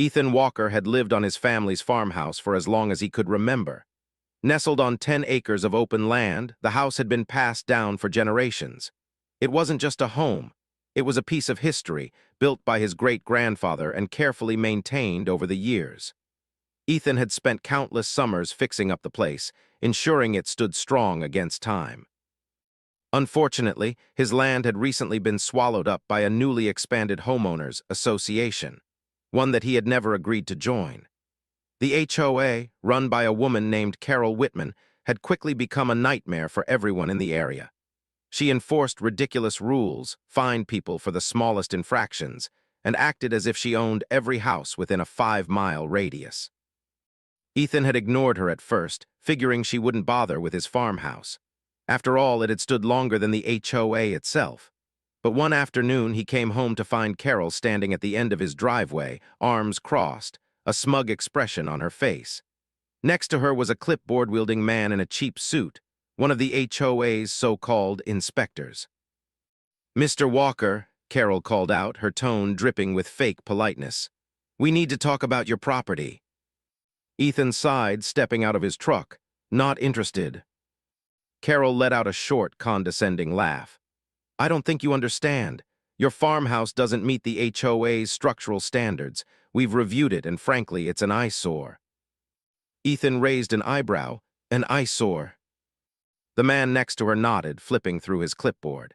Ethan Walker had lived on his family's farmhouse for as long as he could remember. Nestled on 10 acres of open land, the house had been passed down for generations. It wasn't just a home. It was a piece of history, built by his great-grandfather and carefully maintained over the years. Ethan had spent countless summers fixing up the place, ensuring it stood strong against time. Unfortunately, his land had recently been swallowed up by a newly expanded homeowners association, one that he had never agreed to join. The HOA, run by a woman named Carol Whitman, had quickly become a nightmare for everyone in the area. She enforced ridiculous rules, fined people for the smallest infractions, and acted as if she owned every house within a 5-mile radius. Ethan had ignored her at first, figuring she wouldn't bother with his farmhouse. After all, it had stood longer than the HOA itself. But one afternoon, he came home to find Carol standing at the end of his driveway, arms crossed, a smug expression on her face. Next to her was a clipboard-wielding man in a cheap suit, one of the HOA's so-called inspectors. "Mr. Walker," Carol called out, her tone dripping with fake politeness, "we need to talk about your property." Ethan sighed, stepping out of his truck. "Not interested." Carol let out a short, condescending laugh. "I don't think you understand. Your farmhouse doesn't meet the HOA's structural standards. We've reviewed it, and frankly, it's an eyesore." Ethan raised an eyebrow. "An eyesore?" The man next to her nodded, flipping through his clipboard.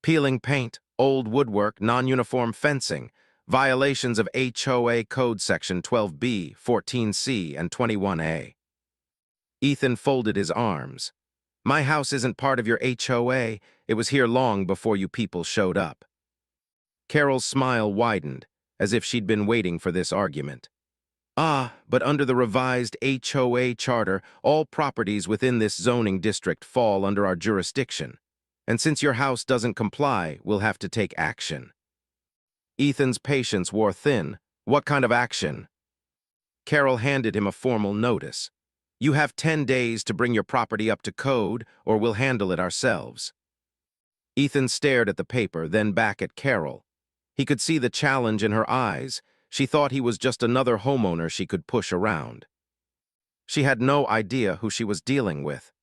"Peeling paint, old woodwork, non-uniform fencing, violations of HOA Code Section 12B, 14C, and 21A. Ethan folded his arms. "My house isn't part of your HOA. It was here long before you people showed up." Carol's smile widened, as if she'd been waiting for this argument. "Ah, but under the revised HOA charter, all properties within this zoning district fall under our jurisdiction. And since your house doesn't comply, we'll have to take action." Ethan's patience wore thin. "What kind of action?" Carol handed him a formal notice. "You have 10 days to bring your property up to code, or we'll handle it ourselves." Ethan stared at the paper, then back at Carol. He could see the challenge in her eyes. She thought he was just another homeowner she could push around. She had no idea who she was dealing with.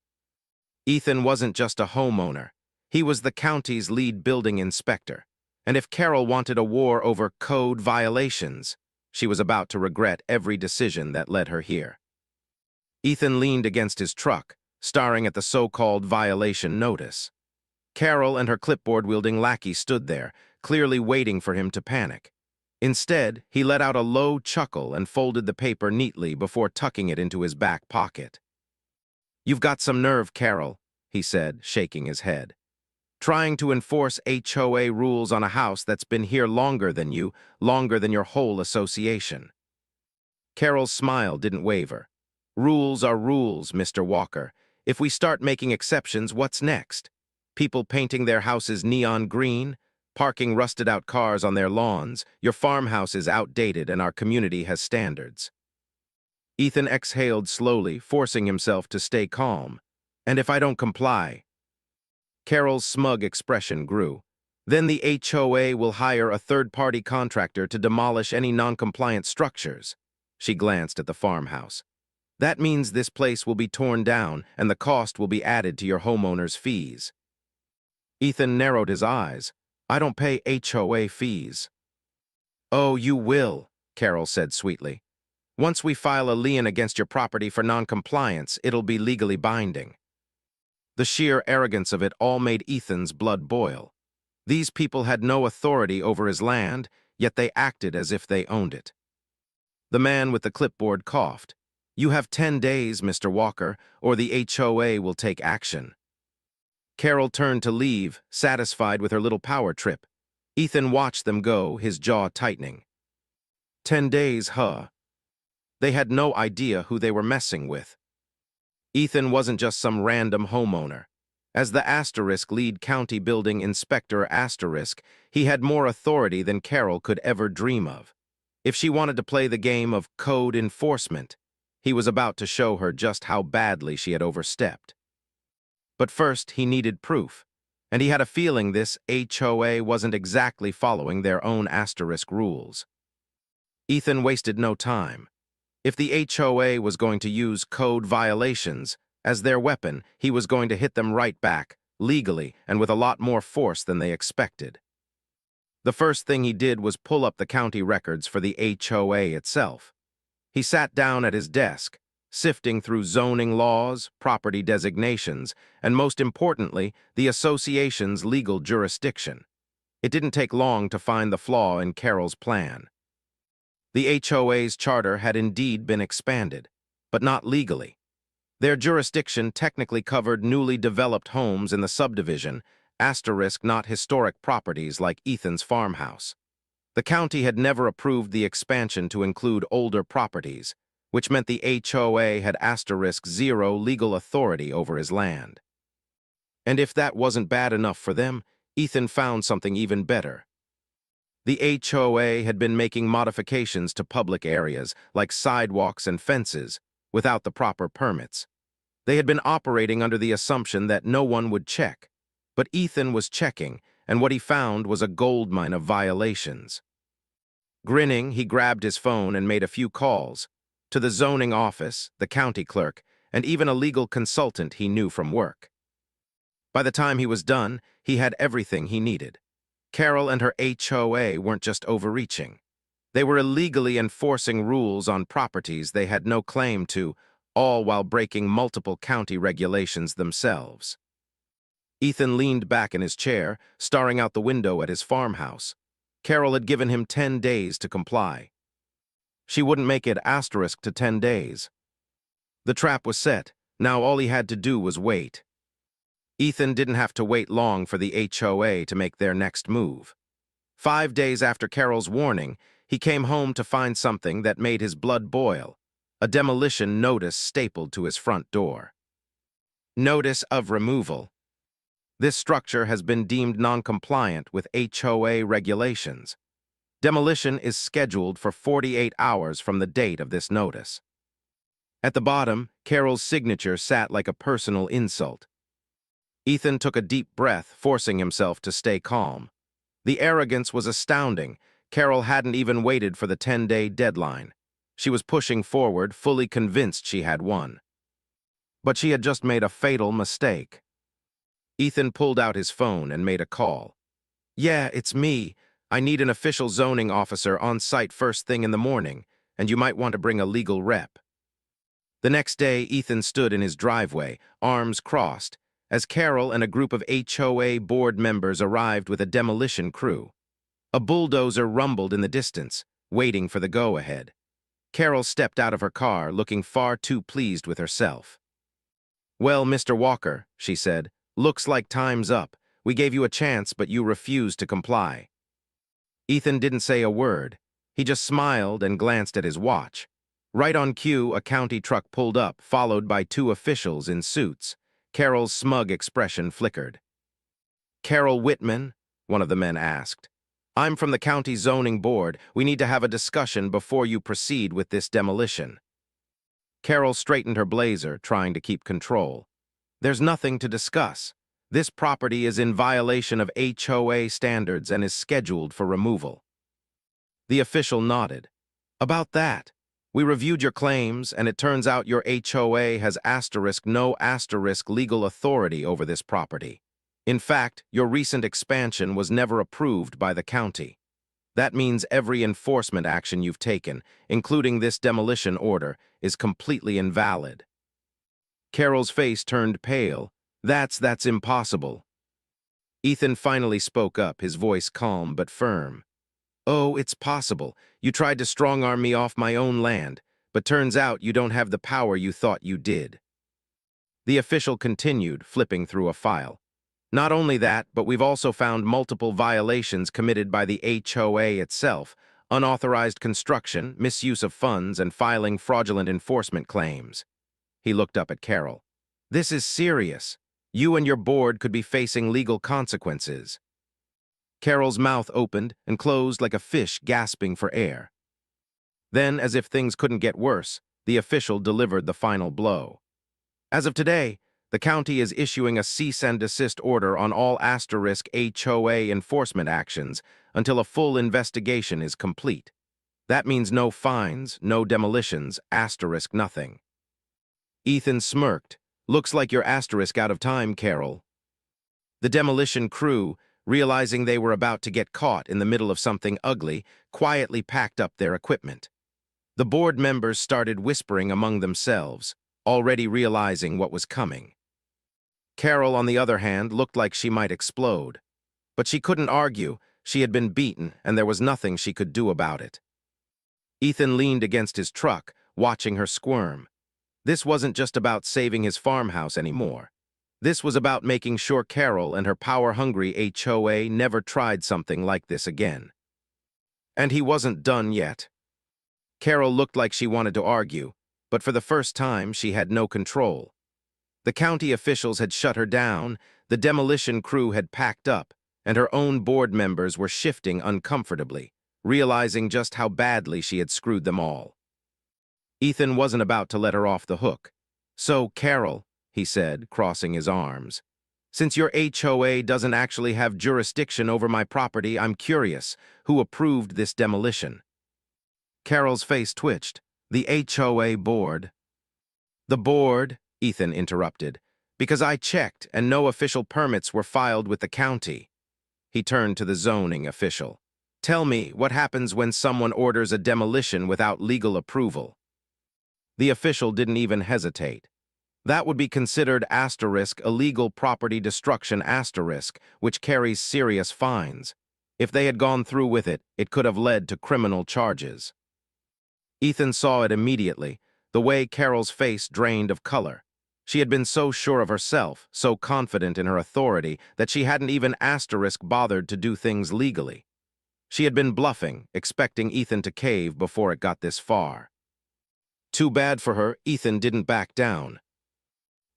Ethan wasn't just a homeowner. He was the county's lead building inspector. And if Carol wanted a war over code violations, she was about to regret every decision that led her here. Ethan leaned against his truck, staring at the so-called violation notice. Carol and her clipboard-wielding lackey stood there, clearly waiting for him to panic. Instead, he let out a low chuckle and folded the paper neatly before tucking it into his back pocket. "You've got some nerve, Carol," he said, shaking his head. "Trying to enforce HOA rules on a house that's been here longer than you, longer than your whole association." Carol's smile didn't waver. "Rules are rules, Mr. Walker. If we start making exceptions, what's next? People painting their houses neon green? Parking rusted-out cars on their lawns? Your farmhouse is outdated and our community has standards." Ethan exhaled slowly, forcing himself to stay calm. "And if I don't comply?" Carol's smug expression grew. "Then the HOA will hire a third-party contractor to demolish any non-compliant structures." She glanced at the farmhouse. "That means this place will be torn down and the cost will be added to your homeowner's fees." Ethan narrowed his eyes. "I don't pay HOA fees." "Oh, you will," Carol said sweetly. "Once we file a lien against your property for non-compliance, it'll be legally binding." The sheer arrogance of it all made Ethan's blood boil. These people had no authority over his land, yet they acted as if they owned it. The man with the clipboard coughed. "You have 10 days, Mr. Walker, or the HOA will take action." Carol turned to leave, satisfied with her little power trip. Ethan watched them go, his jaw tightening. 10 days, huh? They had no idea who they were messing with. Ethan wasn't just some random homeowner. As the Asterisk lead county building inspector Asterisk, he had more authority than Carol could ever dream of. If she wanted to play the game of code enforcement, he was about to show her just how badly she had overstepped. But first, he needed proof, and he had a feeling this HOA wasn't exactly following their own Asterisk rules. Ethan wasted no time. If the HOA was going to use code violations as their weapon, he was going to hit them right back, legally and with a lot more force than they expected. The first thing he did was pull up the county records for the HOA itself. He sat down at his desk, sifting through zoning laws, property designations, and most importantly, the association's legal jurisdiction. It didn't take long to find the flaw in Carol's plan. The HOA's charter had indeed been expanded, but not legally. Their jurisdiction technically covered newly developed homes in the subdivision, asterisk not historic properties like Ethan's farmhouse. The county had never approved the expansion to include older properties, which meant the HOA had asterisk zero legal authority over his land. And if that wasn't bad enough for them, Ethan found something even better. The HOA had been making modifications to public areas, like sidewalks and fences, without the proper permits. They had been operating under the assumption that no one would check. But Ethan was checking, and what he found was a goldmine of violations. Grinning, he grabbed his phone and made a few calls to the zoning office, the county clerk, and even a legal consultant he knew from work. By the time he was done, he had everything he needed. Carol and her HOA weren't just overreaching. They were illegally enforcing rules on properties they had no claim to, all while breaking multiple county regulations themselves. Ethan leaned back in his chair, staring out the window at his farmhouse. Carol had given him 10 days to comply. She wouldn't make it asterisk to 10 days. The trap was set. Now all he had to do was wait. Ethan didn't have to wait long for the HOA to make their next move. 5 days after Carol's warning, he came home to find something that made his blood boil: a demolition notice stapled to his front door. Notice of removal. This structure has been deemed non-compliant with HOA regulations. Demolition is scheduled for 48 hours from the date of this notice. At the bottom, Carol's signature sat like a personal insult. Ethan took a deep breath, forcing himself to stay calm. The arrogance was astounding. Carol hadn't even waited for the 10-day deadline. She was pushing forward, fully convinced she had won. But she had just made a fatal mistake. Ethan pulled out his phone and made a call. "Yeah, it's me. I need an official zoning officer on site first thing in the morning, and you might want to bring a legal rep." The next day, Ethan stood in his driveway, arms crossed, as Carol and a group of HOA board members arrived with a demolition crew. A bulldozer rumbled in the distance, waiting for the go-ahead. Carol stepped out of her car, looking far too pleased with herself. "Well, Mr. Walker," she said, "looks like time's up. We gave you a chance, but you refused to comply." Ethan didn't say a word. He just smiled and glanced at his watch. Right on cue, a county truck pulled up, followed by 2 officials in suits. Carol's smug expression flickered. "Carol Whitman?" one of the men asked. "I'm from the county zoning board. We need to have a discussion before you proceed with this demolition." Carol straightened her blazer, trying to keep control. "There's nothing to discuss. This property is in violation of HOA standards and is scheduled for removal." The official nodded. "About that, we reviewed your claims, and it turns out your HOA has no legal authority over this property. In fact, your recent expansion was never approved by the county. That means every enforcement action you've taken, including this demolition order, is completely invalid." Carol's face turned pale. That's impossible." Ethan finally spoke up, his voice calm but firm. "Oh, it's possible. You tried to strong-arm me off my own land, but turns out you don't have the power you thought you did." The official continued, flipping through a file. "Not only that, but we've also found multiple violations committed by the HOA itself: unauthorized construction, misuse of funds, and filing fraudulent enforcement claims." He looked up at Carol. "This is serious. You and your board could be facing legal consequences." Carol's mouth opened and closed like a fish gasping for air. Then, as if things couldn't get worse, the official delivered the final blow. "As of today, the county is issuing a cease and desist order on all HOA enforcement actions until a full investigation is complete. That means no fines, no demolitions, asterisk nothing. Ethan smirked. Looks like you're asterisk out of time, Carol. The demolition crew, realizing they were about to get caught in the middle of something ugly, quietly packed up their equipment. The board members started whispering among themselves, already realizing what was coming. Carol, on the other hand, looked like she might explode. But she couldn't argue. She had been beaten, and there was nothing she could do about it. Ethan leaned against his truck, watching her squirm. This wasn't just about saving his farmhouse anymore. This was about making sure Carol and her power-hungry HOA never tried something like this again. And he wasn't done yet. Carol looked like she wanted to argue, but for the first time she had no control. The county officials had shut her down, the demolition crew had packed up, and her own board members were shifting uncomfortably, realizing just how badly she had screwed them all. Ethan wasn't about to let her off the hook. "So, Carol," he said, crossing his arms, "since your HOA doesn't actually have jurisdiction over my property, I'm curious, who approved this demolition?" Carol's face twitched. "The HOA board." "The board," Ethan interrupted, "because I checked and no official permits were filed with the county." He turned to the zoning official. "Tell me, what happens when someone orders a demolition without legal approval?" The official didn't even hesitate. "That would be considered asterisk illegal property destruction asterisk, which carries serious fines. If they had gone through with it, it could have led to criminal charges." Ethan saw it immediately, the way Carol's face drained of color. She had been so sure of herself, so confident in her authority, that she hadn't even asterisk bothered to do things legally. She had been bluffing, expecting Ethan to cave before it got this far. Too bad for her, Ethan didn't back down.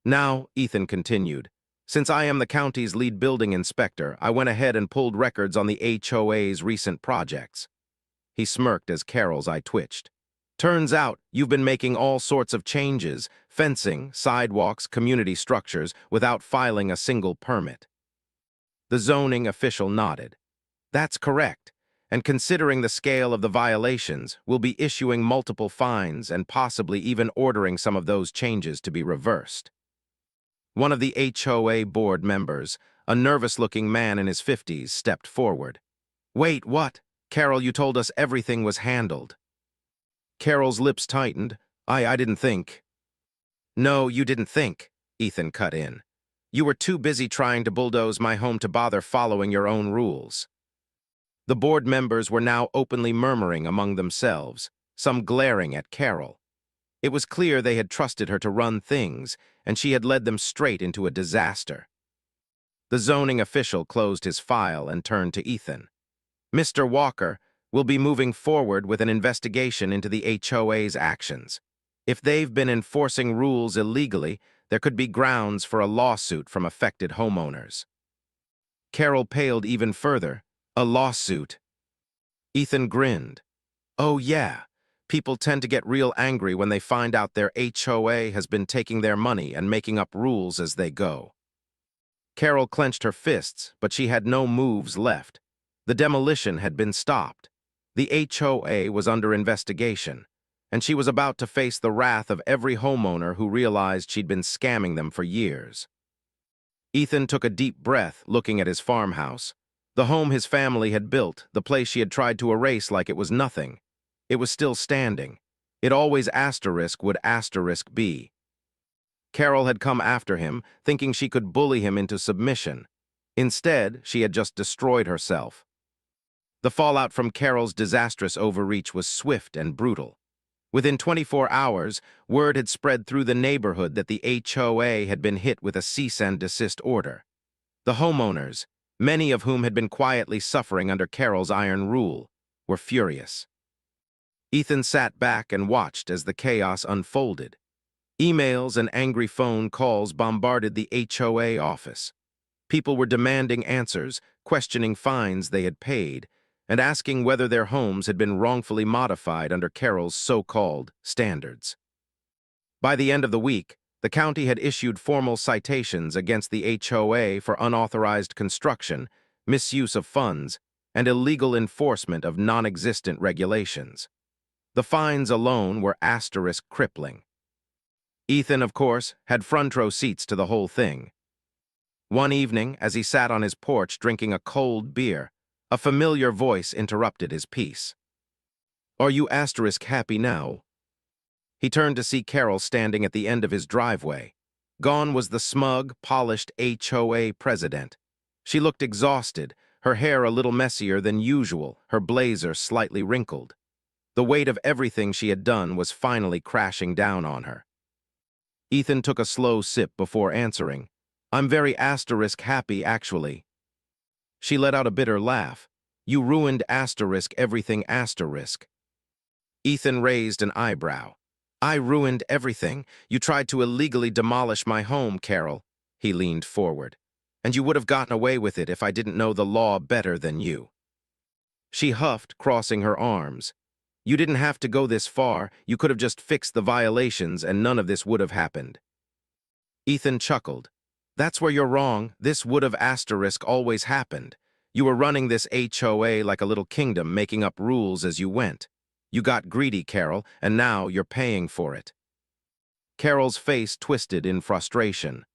"Now," Ethan continued, "since I am the county's lead building inspector, I went ahead and pulled records on the HOA's recent projects." He smirked as Carol's eye twitched. "Turns out you've been making all sorts of changes, fencing, sidewalks, community structures, without filing a single permit." The zoning official nodded. "That's correct. And considering the scale of the violations, we'll be issuing multiple fines and possibly even ordering some of those changes to be reversed." One of the HOA board members, a nervous-looking man in his 50s, stepped forward. "Wait, what? Carol, you told us everything was handled." Carol's lips tightened. I didn't think." "No, you didn't think," Ethan cut in. "You were too busy trying to bulldoze my home to bother following your own rules." The board members were now openly murmuring among themselves, some glaring at Carol. It was clear they had trusted her to run things, and she had led them straight into a disaster. The zoning official closed his file and turned to Ethan. "Mr. Walker, we'll be moving forward with an investigation into the HOA's actions. If they've been enforcing rules illegally, there could be grounds for a lawsuit from affected homeowners." Carol paled even further. "A lawsuit?" Ethan grinned. "Oh yeah, people tend to get real angry when they find out their HOA has been taking their money and making up rules as they go." Carol clenched her fists, but she had no moves left. The demolition had been stopped. The HOA was under investigation, and she was about to face the wrath of every homeowner who realized she'd been scamming them for years. Ethan took a deep breath, looking at his farmhouse. The home his family had built, the place she had tried to erase like it was nothing. It was still standing. It always asterisk would asterisk be. Carol had come after him, thinking she could bully him into submission. Instead, she had just destroyed herself. The fallout from Carol's disastrous overreach was swift and brutal. Within 24 hours, word had spread through the neighborhood that the HOA had been hit with a cease and desist order. The homeowners, many of whom had been quietly suffering under Carol's iron rule, were furious. Ethan sat back and watched as the chaos unfolded. Emails and angry phone calls bombarded the HOA office. People were demanding answers, questioning fines they had paid, and asking whether their homes had been wrongfully modified under Carol's so-called standards. By the end of the week, the county had issued formal citations against the HOA for unauthorized construction, misuse of funds, and illegal enforcement of non-existent regulations. The fines alone were asterisk crippling. Ethan, of course, had front row seats to the whole thing. One evening, as he sat on his porch drinking a cold beer, a familiar voice interrupted his peace. "Are you asterisk happy now?" He turned to see Carol standing at the end of his driveway. Gone was the smug, polished HOA president. She looked exhausted, her hair a little messier than usual, her blazer slightly wrinkled. The weight of everything she had done was finally crashing down on her. Ethan took a slow sip before answering. "I'm very asterisk happy, actually." She let out a bitter laugh. "You ruined asterisk everything asterisk." Ethan raised an eyebrow. "I ruined everything. You tried to illegally demolish my home, Carol." He leaned forward. "And you would have gotten away with it if I didn't know the law better than you." She huffed, crossing her arms. "You didn't have to go this far. You could have just fixed the violations and none of this would have happened." Ethan chuckled. "That's where you're wrong. This would have asterisk always happened. You were running this HOA like a little kingdom, making up rules as you went. You got greedy, Carol, and now you're paying for it." Carol's face twisted in frustration.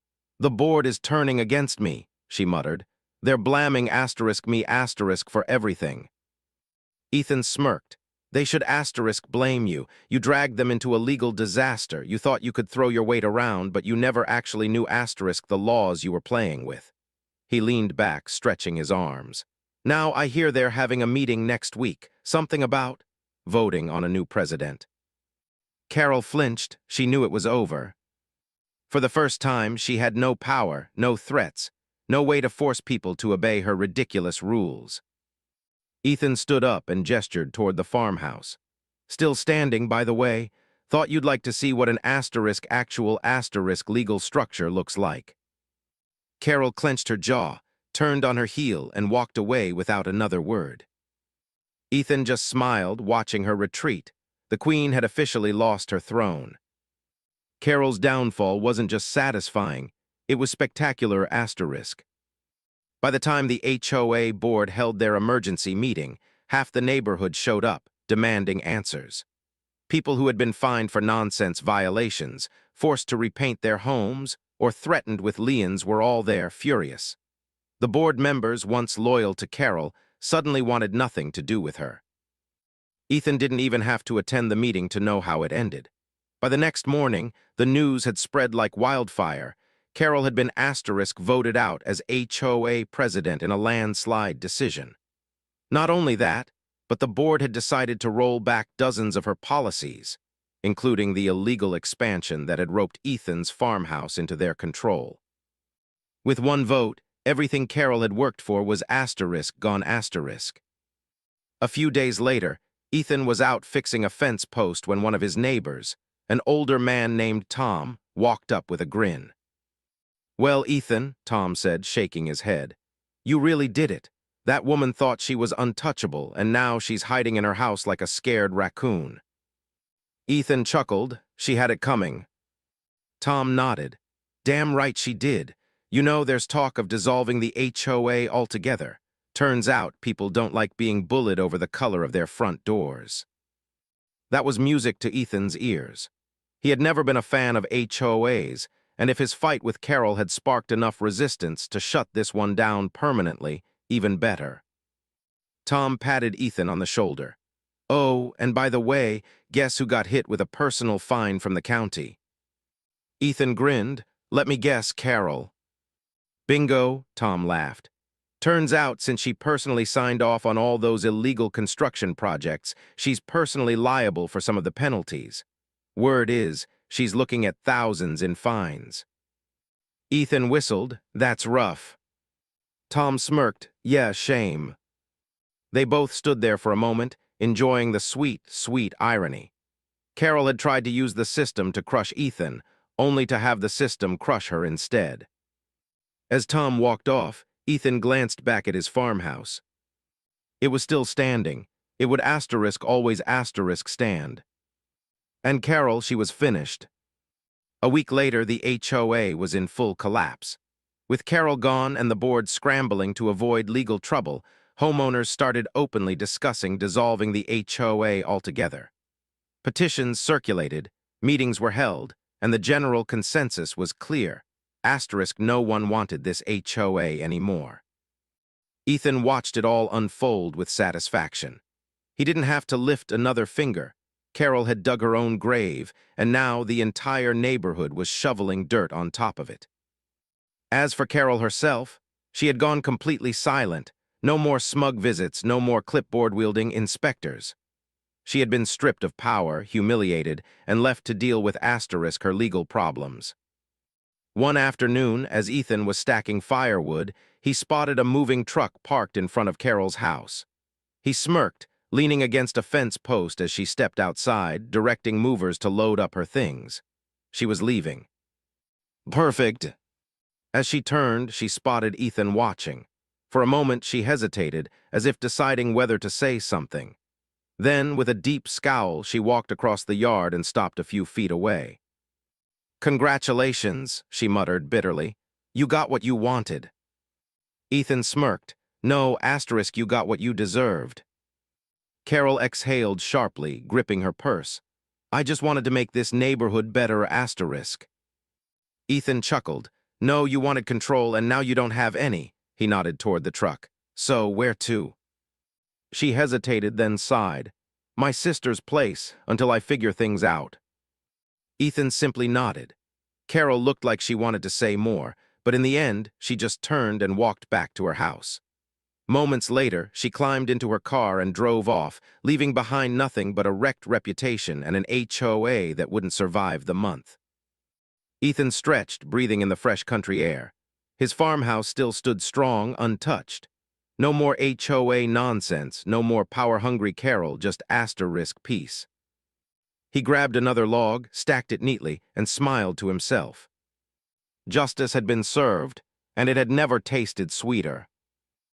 "The board is turning against me," she muttered. "They're blaming asterisk me asterisk for everything." Ethan smirked. "They should asterisk blame you. You dragged them into a legal disaster. You thought you could throw your weight around, but you never actually knew asterisk the laws you were playing with." He leaned back, stretching his arms. "Now I hear they're having a meeting next week. Something about voting on a new president." Carol flinched. She knew it was over. For the first time, she had no power, no threats, no way to force people to obey her ridiculous rules. Ethan stood up and gestured toward the farmhouse. "Still standing, by the way. Thought you'd like to see what an asterisk actual asterisk legal structure looks like." Carol clenched her jaw, turned on her heel, and walked away without another word. Ethan just smiled, watching her retreat. The queen had officially lost her throne. Carol's downfall wasn't just satisfying, it was spectacular asterisk. By the time the HOA board held their emergency meeting, half the neighborhood showed up, demanding answers. People who had been fined for nonsense violations, forced to repaint their homes, or threatened with liens were all there, furious. The board members, once loyal to Carol, suddenly wanted nothing to do with her. Ethan didn't even have to attend the meeting to know how it ended. By the next morning, the news had spread like wildfire. Carol had been asterisk voted out as HOA president in a landslide decision. Not only that, but the board had decided to roll back dozens of her policies, including the illegal expansion that had roped Ethan's farmhouse into their control. With one vote, everything Carol had worked for was asterisk gone asterisk. A few days later, Ethan was out fixing a fence post when one of his neighbors, an older man named Tom, walked up with a grin. "Well, Ethan," Tom said, shaking his head, "you really did it. That woman thought she was untouchable, and now she's hiding in her house like a scared raccoon." Ethan chuckled. "She had it coming." Tom nodded. "Damn right she did. You know, there's talk of dissolving the HOA altogether. Turns out people don't like being bullied over the color of their front doors." That was music to Ethan's ears. He had never been a fan of HOAs, and if his fight with Carol had sparked enough resistance to shut this one down permanently, even better. Tom patted Ethan on the shoulder. "Oh, and by the way, guess who got hit with a personal fine from the county?" Ethan grinned. "Let me guess, Carol." "Bingo," Tom laughed. "Turns out, since she personally signed off on all those illegal construction projects, she's personally liable for some of the penalties. Word is, she's looking at thousands in fines." Ethan whistled. "That's rough." Tom smirked. "Yeah, shame." They both stood there for a moment, enjoying the sweet, sweet irony. Carol had tried to use the system to crush Ethan, only to have the system crush her instead. As Tom walked off, Ethan glanced back at his farmhouse. It was still standing. It would asterisk always asterisk stand. And Carol, she was finished. A week later, the HOA was in full collapse. With Carol gone and the board scrambling to avoid legal trouble, homeowners started openly discussing dissolving the HOA altogether. Petitions circulated, meetings were held, and the general consensus was clear. Asterisk, no one wanted this HOA anymore. Ethan watched it all unfold with satisfaction. He didn't have to lift another finger. Carol had dug her own grave, and now the entire neighborhood was shoveling dirt on top of it. As for Carol herself, she had gone completely silent. No more smug visits, no more clipboard-wielding inspectors. She had been stripped of power, humiliated, and left to deal with her legal problems. One afternoon, as Ethan was stacking firewood, he spotted a moving truck parked in front of Carol's house. He smirked, leaning against a fence post as she stepped outside, directing movers to load up her things. She was leaving. Perfect. As she turned, she spotted Ethan watching. For a moment, she hesitated, as if deciding whether to say something. Then, with a deep scowl, she walked across the yard and stopped a few feet away. Congratulations, she muttered bitterly. You got what you wanted. Ethan smirked. No, asterisk, you got what you deserved. Carol exhaled sharply, gripping her purse. I just wanted to make this neighborhood better, asterisk. Ethan chuckled. No, you wanted control, and now you don't have any. He nodded toward the truck. So, where to? She hesitated, then sighed. My sister's place, until I figure things out. Ethan simply nodded. Carol looked like she wanted to say more, but in the end, she just turned and walked back to her house. Moments later, she climbed into her car and drove off, leaving behind nothing but a wrecked reputation and an HOA that wouldn't survive the month. Ethan stretched, breathing in the fresh country air. His farmhouse still stood strong, untouched. No more HOA nonsense, no more power-hungry Carol, just asterisk peace. He grabbed another log, stacked it neatly, and smiled to himself. Justice had been served, and it had never tasted sweeter.